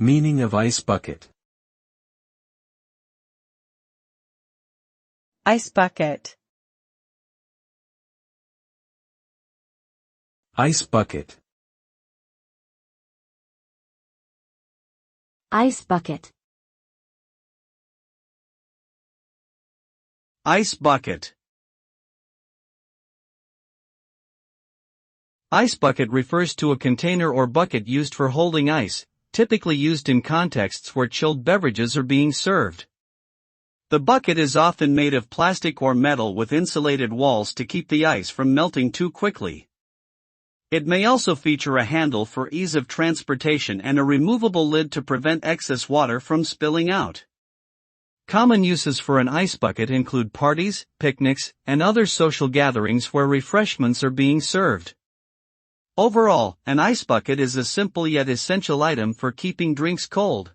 Meaning of ice bucket. Ice bucket. Ice bucket. Ice bucket. Ice bucket. Ice bucket refers to a container or bucket used for holding ice, typically used in contexts where chilled beverages are being served. The bucket is often made of plastic or metal with insulated walls to keep the ice from melting too quickly. It may also feature a handle for ease of transportation and a removable lid to prevent excess water from spilling out. Common uses for an ice bucket include parties, picnics, and other social gatherings where refreshments are being served. Overall, an ice bucket is a simple yet essential item for keeping drinks cold.